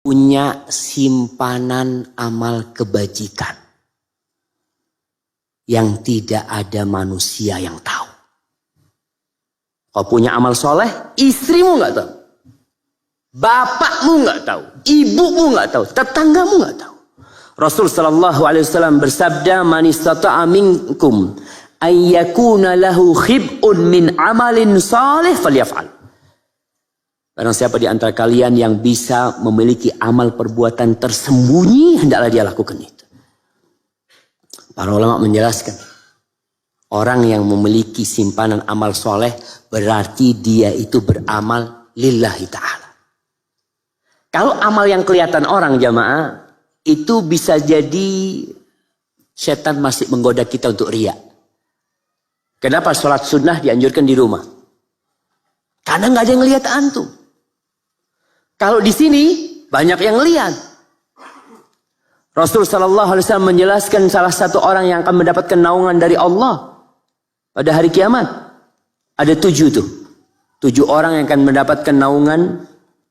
punya simpanan amal kebajikan yang tidak ada manusia yang tahu. Kau punya amal soleh, istrimu nggak tahu, bapakmu nggak tahu, ibumu nggak tahu, tetanggamu nggak tahu. Rasul sallallahu alaihi wasallam bersabda, "Man istata'a minkum ay yakuna lahu khib'un min amalin salih falyaf'al." Barang siapa di antara kalian yang bisa memiliki amal perbuatan tersembunyi, hendaklah dia lakukan itu. Para ulama menjelaskan, orang yang memiliki simpanan amal soleh berarti dia itu beramal lillahi ta'ala. Kalau amal yang kelihatan orang jamaah, itu bisa jadi setan masih menggoda kita untuk riya. Kenapa sholat sunnah dianjurkan di rumah? Karena nggak ada yang ngelihat antum. Kalau di sini banyak yang lihat. Rasul sallallahu alaihi wasallam menjelaskan salah satu orang yang akan mendapatkan naungan dari Allah pada hari kiamat. Ada 7 tuh. 7 orang yang akan mendapatkan naungan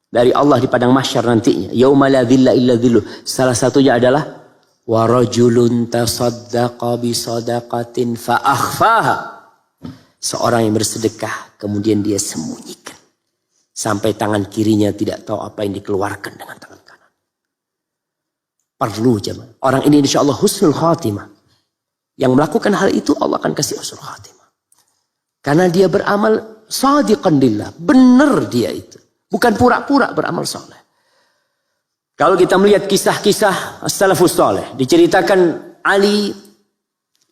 dari Allah di padang mahsyar nantinya. Yauma la dhilla illa dhilluh. Salah satunya adalah wa rajulun tasaddaqa bi sadaqatin fa akhfaha. Seorang yang bersedekah kemudian dia sembunyikan sampai tangan kirinya tidak tahu apa yang dikeluarkan dengan tangan kanan. Perlu jemaah. Orang ini insyaallah husnul khatimah. Yang melakukan hal itu Allah akan kasih husnul khatimah. Karena dia beramal shadiqan lillah. Benar dia itu. Bukan pura-pura beramal saleh. Kalau kita melihat kisah-kisah as-salafus saleh, diceritakan Ali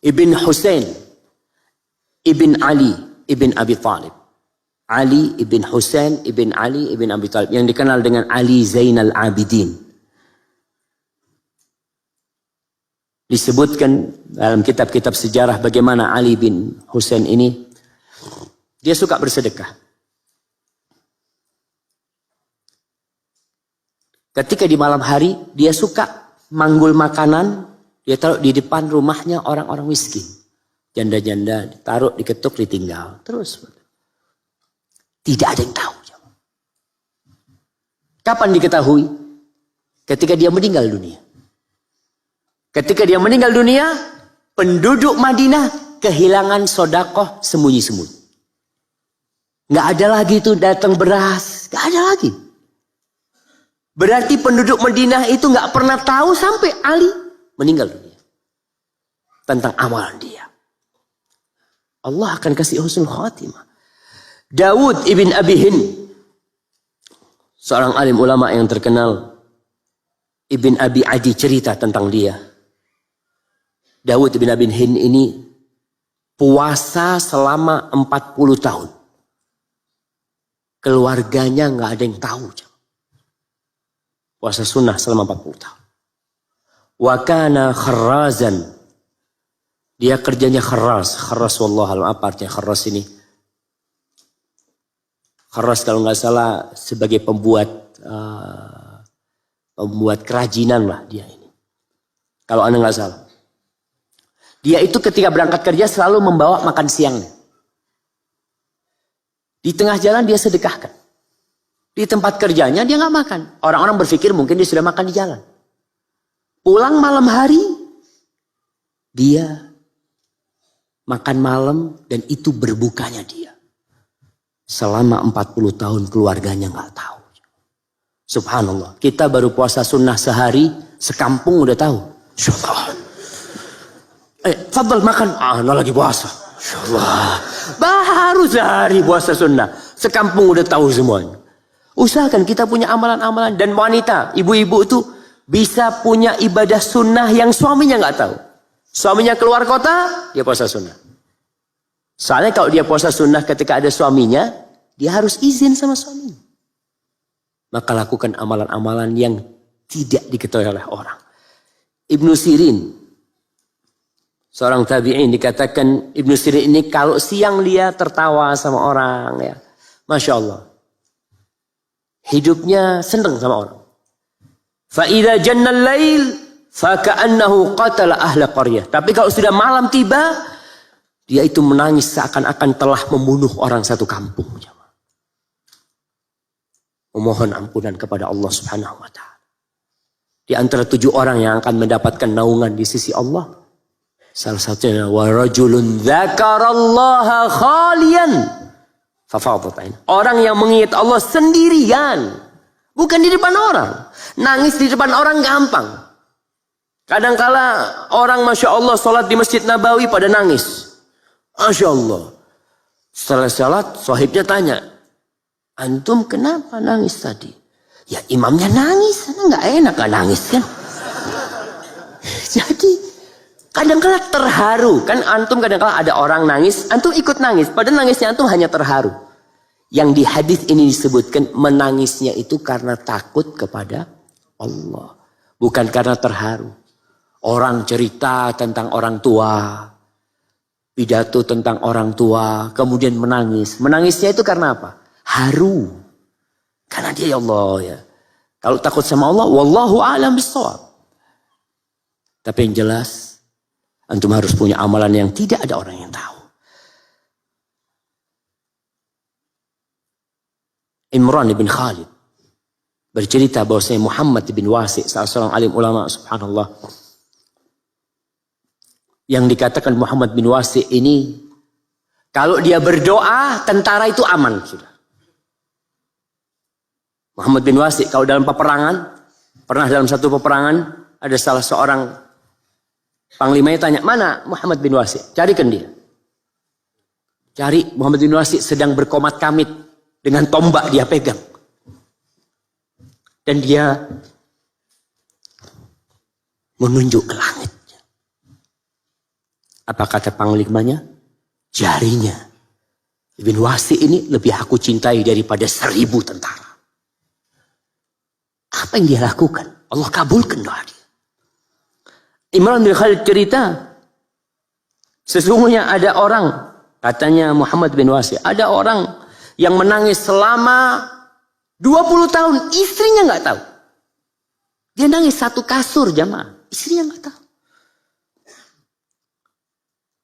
ibn Husain ibn Ali ibn Abi Talib. Ali ibn Husain ibn Ali ibn Abi Talib yang dikenal dengan Ali Zainal Abidin. Disebutkan dalam kitab-kitab sejarah bagaimana Ali bin Husain ini dia suka bersedekah. Ketika di malam hari dia suka manggul makanan, dia taruh di depan rumahnya orang-orang miskin. Janda-janda ditaruh, diketuk, ditinggal. Terus. Tidak ada yang tahu. Kapan diketahui? Ketika dia meninggal dunia. Ketika dia meninggal dunia, penduduk Madinah kehilangan sodakoh sembunyi-sembunyi. Nggak ada lagi itu datang beras. Nggak ada lagi. Berarti penduduk Madinah itu nggak pernah tahu sampai Ali meninggal dunia. Tentang amalan dia. Allah akan kasih husnul khatimah. Dawud ibn Abi Hind. Seorang alim ulama yang terkenal. Ibn Abi Adi cerita tentang dia. Dawud ibn Abi Hind ini puasa selama 40 tahun. Keluarganya nggak ada yang tahu. Puasa sunnah selama 40 tahun. Wa kana kharrazan. Dia kerjanya kharraz. Kharraz wallahualam, apa artinya kharraz ini? Kharraz kalau nggak salah sebagai pembuat kerajinan lah dia ini. Kalau anda nggak salah. Dia itu ketika berangkat kerja selalu membawa makan siangnya. Di tengah jalan dia sedekahkan. Di tempat kerjanya dia nggak makan. Orang-orang berpikir mungkin dia sudah makan di jalan. Pulang malam hari, dia makan malam dan itu berbukanya dia. Selama 40 tahun keluarganya nggak tahu. Subhanallah. Kita baru puasa sunnah sehari, sekampung udah tahu. Subhanallah. Fadl makan. Lagi puasa. Insyaallah. Baru sehari puasa sunnah. Sekampung udah tahu semuanya. Usahakan kita punya amalan-amalan. Dan wanita, ibu-ibu itu bisa punya ibadah sunnah yang suaminya nggak tahu. Suaminya keluar kota, dia puasa sunnah. Soalnya kalau dia puasa sunnah ketika ada suaminya, dia harus izin sama suaminya. Maka lakukan amalan-amalan yang tidak diketahui oleh orang. Ibnu Sirin, seorang tabi'in, dikatakan Ibnu Sirin ini kalau siang dia tertawa sama orang, ya, Masya Allah. Hidupnya senang sama orang. Fa'idha jannal lail, faka'annahu qatala ahla qaryah. Tapi kalau sudah malam tiba, dia itu menangis seakan-akan telah membunuh orang satu kampung. Memohon ampunan kepada Allah Subhanahu wa ta'ala. Di antara 7 orang yang akan mendapatkan naungan di sisi Allah, salah satunya wa rajulun dzakarallaha khalian fafadat ain. Orang yang mengingat Allah sendirian, bukan di depan orang. Nangis di depan orang gampang. Kadangkala orang Masya Allah sholat di Masjid Nabawi pada nangis. Masya Allah. Setelah sholat, sahibnya tanya, antum kenapa nangis tadi? Ya imamnya nangis, nggak enak gak nangis kan? Jadi kadangkala terharu kan, antum kadangkala ada orang nangis, antum ikut nangis, padahal nangisnya antum hanya terharu. Yang di hadis ini disebutkan menangisnya itu karena takut kepada Allah, bukan karena terharu. Orang cerita tentang orang tua, pidato tentang orang tua, kemudian menangis. Menangisnya itu karena apa? Haru. Karena dia ya Allah ya. Kalau takut sama Allah, wallahu a'lam bishawab. Tapi yang jelas, antum harus punya amalan yang tidak ada orang yang tahu. Imran bin Khalid bercerita bahwasanya Muhammad bin Wasi', salah seorang alim ulama, subhanallah, yang dikatakan Muhammad bin Wasi' ini, kalau dia berdoa, tentara itu aman sudah. Muhammad bin Wasi' kalau dalam peperangan, pernah dalam satu peperangan, ada salah seorang panglimanya tanya, mana Muhammad bin Wasi'? Carikan dia. Cari, Muhammad bin Wasi' sedang berkomat kamit, dengan tombak dia pegang. Dan dia menunjuk ke langit. Apa kata panglimanya? Jarinya. Ibn Wasi' ini lebih aku cintai daripada 1000 tentara. Apa yang dia lakukan? Allah kabulkan doa dia. Imran bin Khalid cerita, sesungguhnya ada orang, katanya Muhammad bin Wasi', ada orang yang menangis selama 20 tahun, istrinya nggak tahu. Dia nangis satu kasur jamaah, istrinya nggak tahu.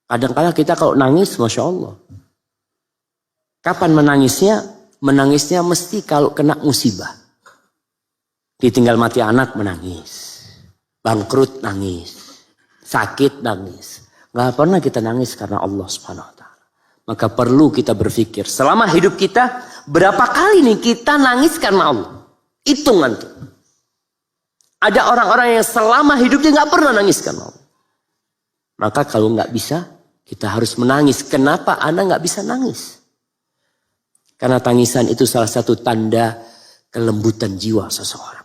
Kadang-kadang kita kalau nangis, Masya Allah. Kapan menangisnya? Menangisnya mesti kalau kena musibah. Ditinggal mati anak menangis. Bangkrut nangis. Sakit nangis. Gak pernah kita nangis karena Allah Subhanahu Wa Taala. Maka perlu kita berpikir. Selama hidup kita, berapa kali nih kita nangis karena Allah? Hitung nanti. Ada orang-orang yang selama hidupnya gak pernah nangis karena Allah. Maka kalau gak bisa, kita harus menangis. Kenapa Anda gak bisa nangis? Karena tangisan itu salah satu tanda kelembutan jiwa seseorang.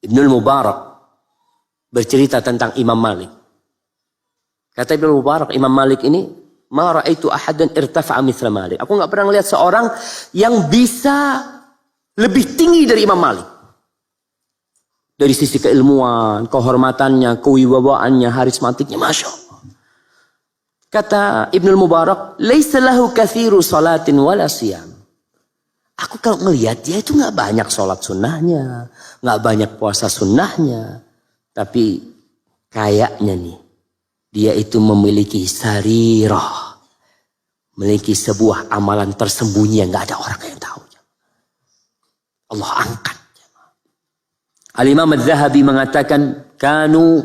Ibnul Mubarak bercerita tentang Imam Malik. Kata Ibnul Mubarak, Imam Malik ini, ma ra'aitu ahadan irtafa'a mithla Malik. Aku gak pernah melihat seorang yang bisa lebih tinggi dari Imam Malik. Dari sisi keilmuan, kehormatannya, kewibawaannya, harismatiknya, Masya Allah. Kata Ibnul Mubarak, laisa lahu kathiru salatin wala siyam. Aku kalau ngelihat dia itu gak banyak sholat sunnahnya, gak banyak puasa sunnahnya. Tapi kayaknya nih, dia itu memiliki sarirah. Memiliki sebuah amalan tersembunyi yang gak ada orang yang tahu. Allah angkat. Al-Imam Az-Zahabi mengatakan, kanu,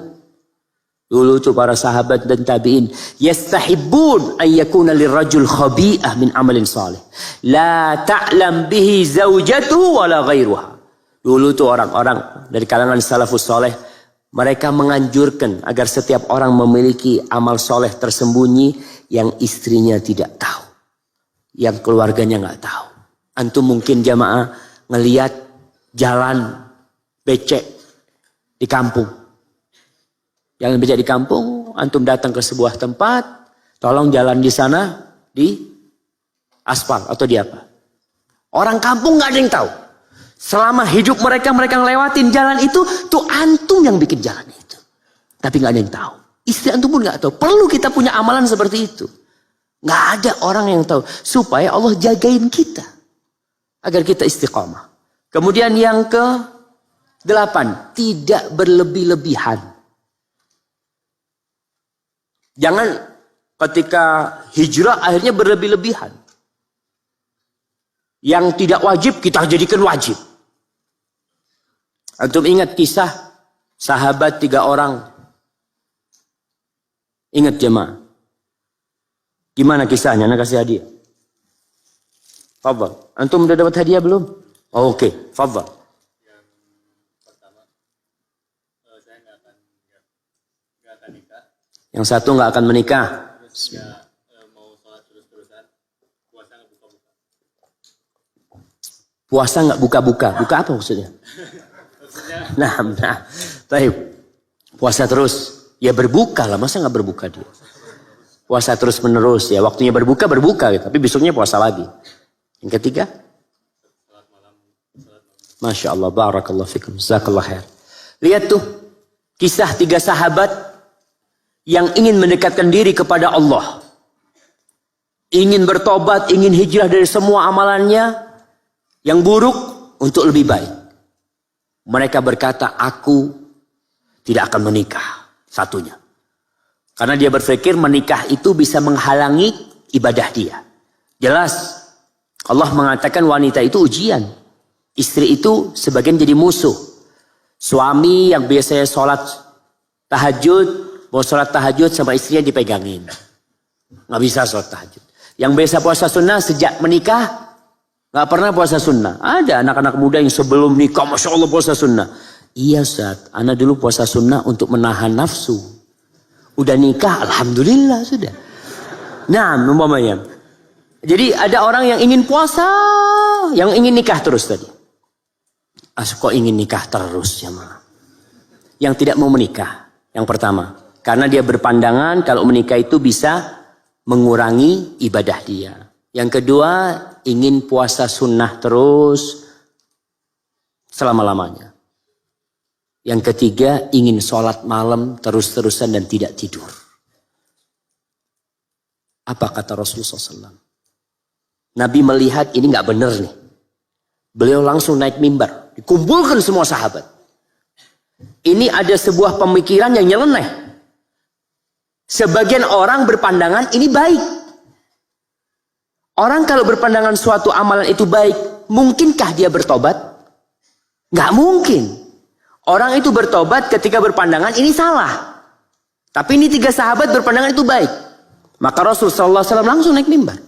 dulu itu para sahabat dan tabi'in, yastahibbun an yakuna lirrajul khabi'ah min amalin salih. La ta'lam bihi zawjatuhu wala ghairuha. Dulu itu orang-orang dari kalangan salafus saleh, mereka menganjurkan agar setiap orang memiliki amal soleh tersembunyi yang istrinya tidak tahu. Yang keluarganya nggak tahu. Antum mungkin jamaah ngelihat jalan becek di kampung. Jalan becek di kampung, antum datang ke sebuah tempat, tolong jalan di sana di aspal atau di apa. Orang kampung nggak ada yang tahu. Selama hidup mereka ngelewatin jalan itu, tuh antum yang bikin jalan itu. Tapi nggak ada yang tahu. Istri antum pun nggak tahu. Perlu kita punya amalan seperti itu. Nggak ada orang yang tahu. Supaya Allah jagain kita. Agar kita istiqamah. Kemudian yang ke-8. Tidak berlebih-lebihan. Jangan ketika hijrah akhirnya berlebih-lebihan. Yang tidak wajib kita jadikan wajib. Antum ingat kisah sahabat 3 orang? Ingat jemaah? Gimana kisahnya? Anak kasih hadiah. Fadhal. Antum udah dapat hadiah belum? Oh, oke. Fadhal. Yang pertama, saya nggak akan nikah. Yang satu nggak akan menikah. Terus nggak mau sholat terus-terusan. Puasa nggak buka-buka. Puasa nggak buka-buka. Buka apa maksudnya? Nah. Baik. Puasa terus. Ya berbuka lah. Masa nggak berbuka dia? Puasa terus menerus ya. Waktunya berbuka gitu. Tapi besoknya puasa lagi. Yang ketiga? Masya Allah. Barakallahu fikum. Jazakallah khair. Lihat tuh. Kisah 3 sahabat yang ingin mendekatkan diri kepada Allah. Ingin bertobat. Ingin hijrah dari semua amalannya. Yang buruk untuk lebih baik. Mereka berkata, aku tidak akan menikah. Satunya. Karena dia berpikir menikah itu bisa menghalangi ibadah dia. Jelas. Allah mengatakan wanita itu ujian. Istri itu sebagian jadi musuh. Suami yang biasanya sholat tahajud. Mau sholat tahajud sama istrinya dipegangin. Nggak bisa sholat tahajud. Yang biasa puasa sunnah sejak menikah. Nggak pernah puasa sunnah. Ada anak-anak muda yang sebelum nikah. Masya Allah puasa sunnah. Iya Ustaz. Anak dulu puasa sunnah untuk menahan nafsu. Udah nikah, alhamdulillah sudah. Nah, umpamanya. Jadi ada orang yang ingin puasa, yang ingin nikah terus tadi. Kok ingin nikah terus jemaah? Yang tidak mau menikah, yang pertama. Karena dia berpandangan kalau menikah itu bisa mengurangi ibadah dia. Yang kedua, ingin puasa sunnah terus selama-lamanya. Yang ketiga, ingin sholat malam terus-terusan dan tidak tidur. Apa kata Rasulullah SAW? Nabi melihat ini nggak benar nih. Beliau langsung naik mimbar. Dikumpulkan semua sahabat. Ini ada sebuah pemikiran yang nyeleneh. Sebagian orang berpandangan ini baik. Orang kalau berpandangan suatu amalan itu baik, mungkinkah dia bertobat? Nggak mungkin. Orang itu bertobat ketika berpandangan ini salah. Tapi ini 3 sahabat berpandangan itu baik. Maka Rasulullah SAW langsung naik mimbar.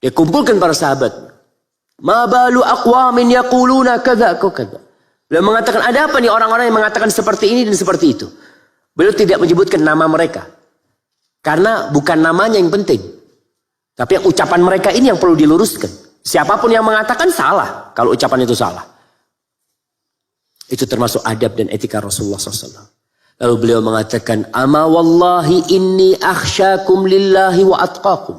Dia kumpulkan para sahabat. Ma balu aqwamin yaquluna kadza kadza. Beliau mengatakan ada apa nih orang-orang yang mengatakan seperti ini dan seperti itu. Beliau tidak menyebutkan nama mereka. Karena bukan namanya yang penting. Tapi yang ucapan mereka ini yang perlu diluruskan. Siapapun yang mengatakan salah kalau ucapan itu salah. Itu termasuk adab dan etika Rasulullah SAW. Lalu beliau mengatakan, ama wallahi inni akhsyakum lillahi wa atqakum.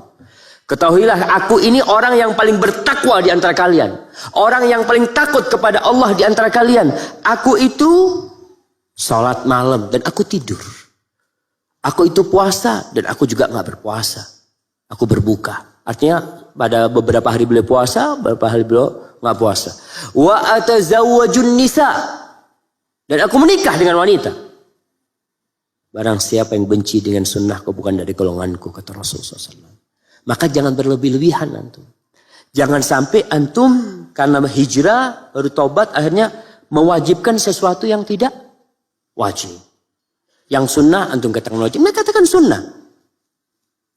Ketahuilah aku ini orang yang paling bertakwa di antara kalian. Orang yang paling takut kepada Allah di antara kalian. Aku itu salat malam dan aku tidur. Aku itu puasa dan aku juga nggak berpuasa. Aku berbuka. Artinya pada beberapa hari beliau puasa, beberapa hari beliau nggak puasa. Wa atazawwajun nisa. Dan aku menikah dengan wanita. Barang siapa yang benci dengan sunnahku bukan dari golonganku, kata Rasulullah SAW. Maka jangan berlebih-lebihan antum. Jangan sampai antum karena hijrah baru tobat akhirnya mewajibkan sesuatu yang tidak wajib. Yang sunnah antum katakan wajib, mereka katakan sunnah.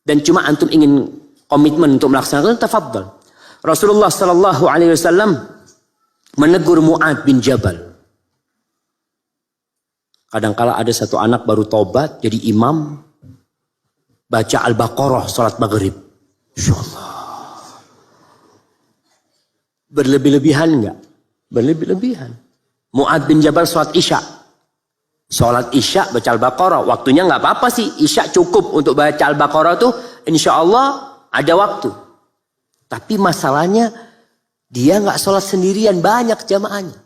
Dan cuma antum ingin komitmen untuk melaksanakan, tafadhal. Rasulullah SAW menegur Mu'ad bin Jabal. Kadangkala ada satu anak baru tobat jadi imam baca Al-Baqarah salat maghrib. Insyaallah. Berlebih-lebihan enggak? Berlebih-lebihan. Mu'ad bin Jabal salat Isya. Salat Isya baca Al-Baqarah. Waktunya enggak apa-apa sih. Isya cukup untuk baca Al-Baqarah tuh insyaallah ada waktu. Tapi masalahnya dia enggak salat sendirian, banyak jamaahnya.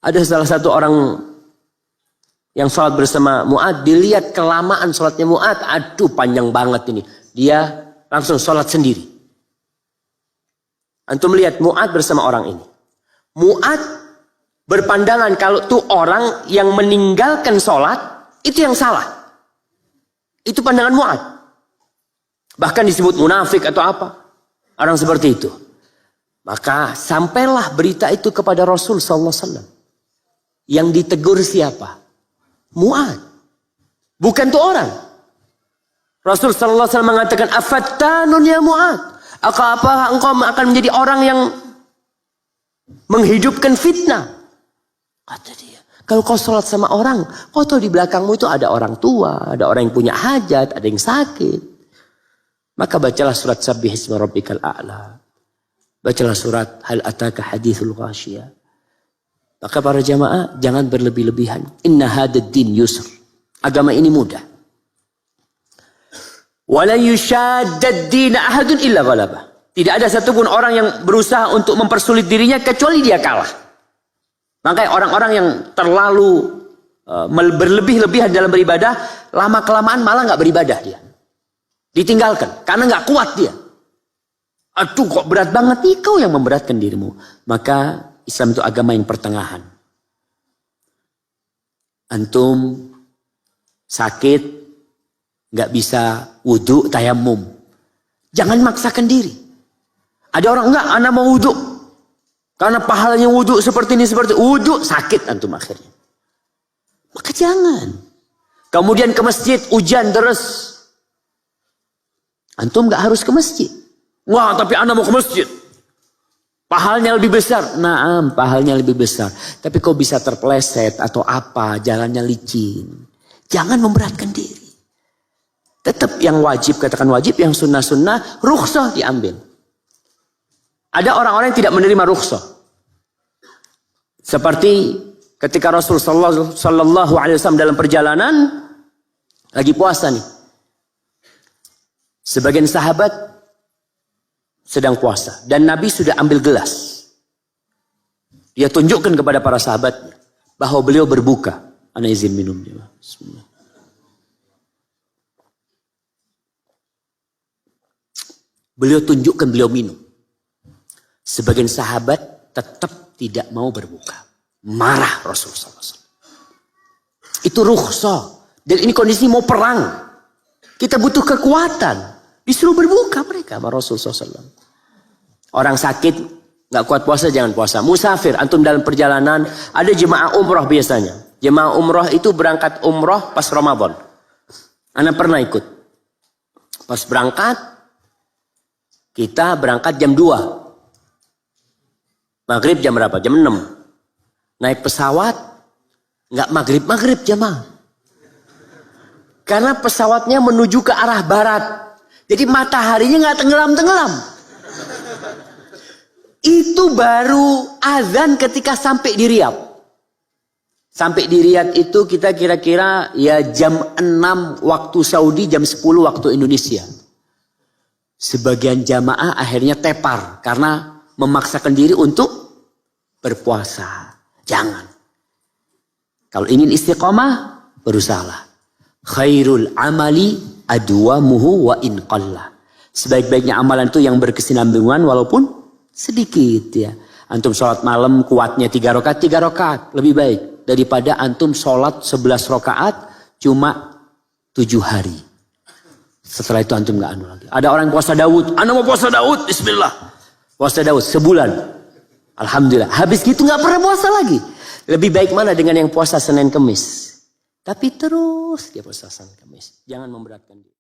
Ada salah satu orang yang sholat bersama Mu'ad, dilihat kelamaan sholatnya Mu'ad, aduh panjang banget ini. Dia langsung sholat sendiri. Antum lihat Mu'ad bersama orang ini. Mu'ad berpandangan kalau tuh orang yang meninggalkan sholat, itu yang salah. Itu pandangan Mu'ad. Bahkan disebut munafik atau apa. Orang seperti itu. Maka sampailah berita itu kepada Rasul SAW. Yang ditegur siapa? Mu'ad. Bukan tuh orang. Rasul sallallahu alaihi wasallam mengatakan, "Afattanun ya Mu'ad? Apakah engkau akan menjadi orang yang menghidupkan fitnah?" Kata dia, kalau kau sholat sama orang, kau tahu di belakangmu itu ada orang tua, ada orang yang punya hajat, ada yang sakit. Maka bacalah surat Sabbih isma rabbikal a'la. Bacalah surat Hal ataka hadithul ghasyiyah. Maka para jamaah jangan berlebih-lebihan. Inna hadad din yusr. Agama ini mudah. Wala yushaddad din ahadun illa ghalabah. Tidak ada satupun orang yang berusaha untuk mempersulit dirinya kecuali dia kalah. Makanya orang-orang yang terlalu berlebih-lebihan dalam beribadah, lama-kelamaan malah nggak beribadah dia. Ditinggalkan karena nggak kuat dia. Aduh kok berat banget nih, kau yang memberatkan dirimu. Maka Islam itu agama yang pertengahan. Antum sakit, nggak bisa wudhu, tayamum. Jangan maksakan diri. Ada orang enggak, anak mau wudhu. Karena pahalanya wudhu seperti ini, seperti wudhu, sakit antum akhirnya. Maka jangan. Kemudian ke masjid, hujan terus. Antum nggak harus ke masjid. Wah, tapi anak mau ke masjid. Pahalnya lebih besar. Naam, pahalnya lebih besar. Tapi kau bisa terpeleset atau apa, jalannya licin. Jangan memberatkan diri. Tetap yang wajib, katakan wajib. Yang sunnah-sunnah, rukhsah diambil. Ada orang-orang yang tidak menerima rukhsah. Seperti ketika Rasul sallallahu alaihi wasallam dalam perjalanan, lagi puasa nih. Sebagian sahabat sedang puasa. Dan Nabi sudah ambil gelas. Dia tunjukkan kepada para sahabatnya bahwa beliau berbuka. Ana izin minum dia. Bismillah. Beliau tunjukkan beliau minum. Sebagian sahabat tetap tidak mau berbuka. Marah Rasulullah SAW. Itu rukhsah. Dan ini kondisi mau perang. Kita butuh kekuatan. Disuruh berbuka mereka sama Rasulullah SAW. Orang sakit, gak kuat puasa, jangan puasa. Musafir, antum dalam perjalanan, ada jemaah umroh biasanya. Jemaah umroh itu berangkat umroh pas Ramadan. Ana pernah ikut. Pas berangkat, kita berangkat jam 2. Maghrib jam berapa? Jam 6. Naik pesawat, gak maghrib jemaah. Karena pesawatnya menuju ke arah barat. Jadi mataharinya gak tenggelam-tenggelam. Itu baru azan ketika sampai di Riyadh. Sampai di Riyadh itu kita kira-kira ya jam 6 waktu Saudi, jam 10 waktu Indonesia. Sebagian jamaah akhirnya tepar karena memaksakan diri untuk berpuasa. Jangan. Kalau ingin istiqomah, berusahalah. Khairul amali adwamuhu wa in qalla. Sebaik-baiknya amalan itu yang berkesinambungan walaupun sedikit ya. Antum sholat malam kuatnya 3 rakaat lebih baik daripada antum sholat 11 rakaat cuma 7 hari. Setelah itu antum gak anu lagi. Ada orang puasa Daud, ana mau puasa Daud, bismillah. Puasa Daud sebulan. Alhamdulillah. Habis gitu gak pernah puasa lagi. Lebih baik mana dengan yang puasa Senin Kemis. Tapi terus dia puasa Senin Kemis. Jangan memberatkan diri.